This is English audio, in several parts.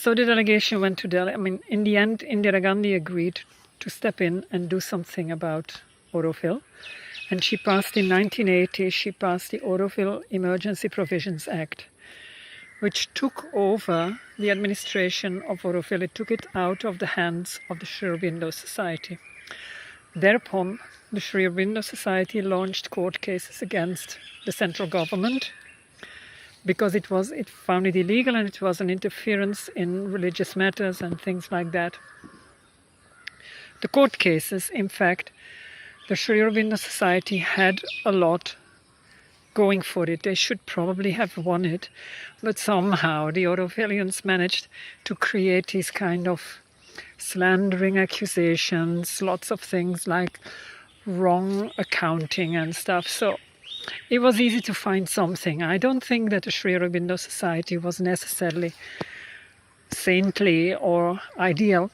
So the delegation went to Delhi. I mean, in the end, Indira Gandhi agreed to step in and do something about Auroville. And she passed in 1980, she passed the Auroville Emergency Provisions Act, which took over the administration of Auroville. It took it out of the hands of the Sri Aurobindo Society. Thereupon, the Sri Aurobindo Society launched court cases against the central government because it found it illegal and it was an interference in religious matters and things like that. The court cases, in fact, the Sri Aurobindo Society had a lot going for it. They should probably have won it, but somehow the Aurovilians managed to create these kind of slandering accusations, lots of things like wrong accounting and stuff. So it was easy to find something. I don't think that the Sri Aurobindo Society was necessarily saintly or ideal,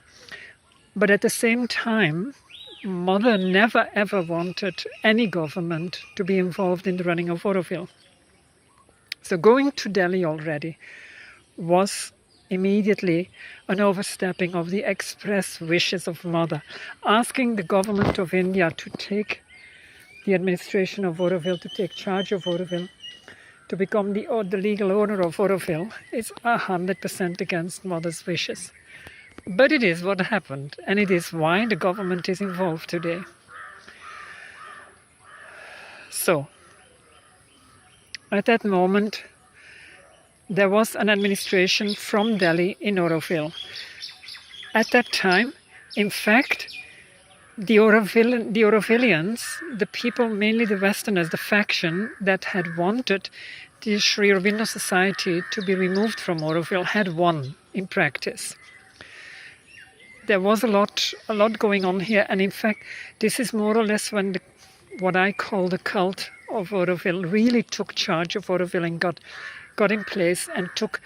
but at the same time, Mother never ever wanted any government to be involved in the running of Auroville. So going to Delhi already was immediately an overstepping of the express wishes of Mother, asking the government of India to take the administration of Auroville, to take charge of Auroville, to become the legal owner of Auroville, is 100% against Mother's wishes. But it is what happened, and it is why the government is involved today. So, at that moment, there was an administration from Delhi in Auroville. At that time, in fact, the Aurovilians, the people, mainly the Westerners, the faction that had wanted the Sri Aurobindo Society to be removed from Auroville, had won in practice. There was a lot going on here, and in fact, this is more or less when what I call the cult of Auroville really took charge of Auroville and got in place and took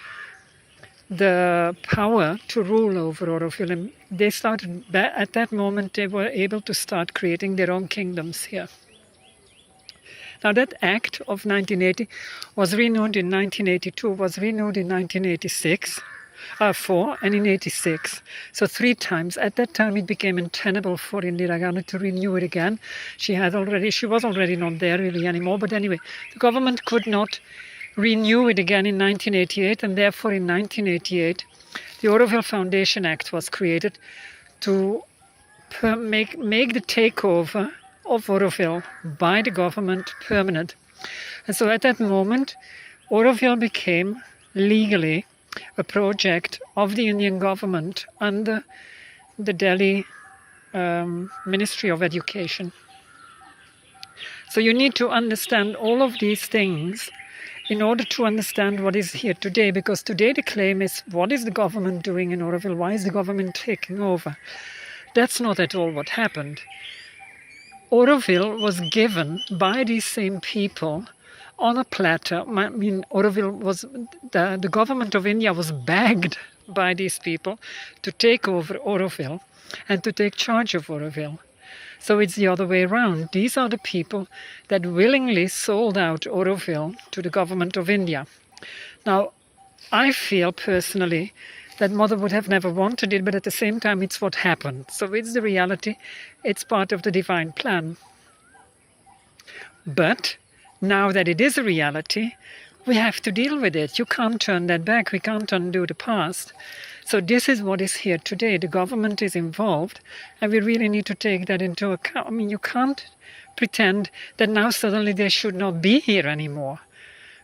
the power to rule over Auroville. And they started, at that moment, they were able to start creating their own kingdoms here. Now that act of 1980 was renewed in 1982, was renewed in 1986. 4 and in 86. So 3 times. At that time it became untenable for Indira Gandhi to renew it again. She was already not there really anymore, but anyway, the government could not renew it again in 1988, and therefore in 1988 the Auroville Foundation Act was created to make the takeover of Auroville by the government permanent. And so at that moment Auroville became legally a project of the Indian government under the Delhi Ministry of Education. So you need to understand all of these things in order to understand what is here today, because today the claim is, what is the government doing in Auroville? Why is the government taking over? That's not at all what happened. Auroville was given by these same people on a platter. I mean, Auroville was, the government of India was begged by these people to take over Auroville and to take charge of Auroville. So it's the other way around. These are the people that willingly sold out Auroville to the government of India. Now, I feel personally that Mother would have never wanted it, but at the same time it's what happened. So it's the reality, it's part of the divine plan. But now that it is a reality, we have to deal with it. You can't turn that back. We can't undo the past. So this is what is here today. The government is involved, and we really need to take that into account. I mean, you can't pretend that now suddenly they should not be here anymore.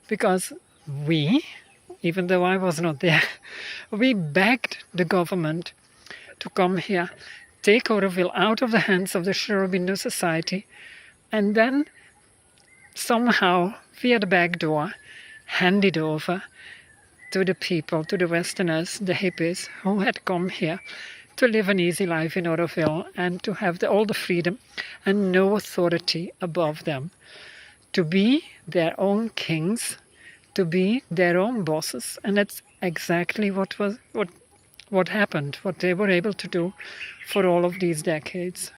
Because we, even though I was not there, we begged the government to come here, take Auroville out of the hands of the Sri Aurobindo Society, and then somehow, via the back door, hand it over to the people, to the Westerners, the hippies, who had come here to live an easy life in Auroville and to have all the freedom and no authority above them, to be their own kings, to be their own bosses. And that's exactly what happened, what they were able to do for all of these decades.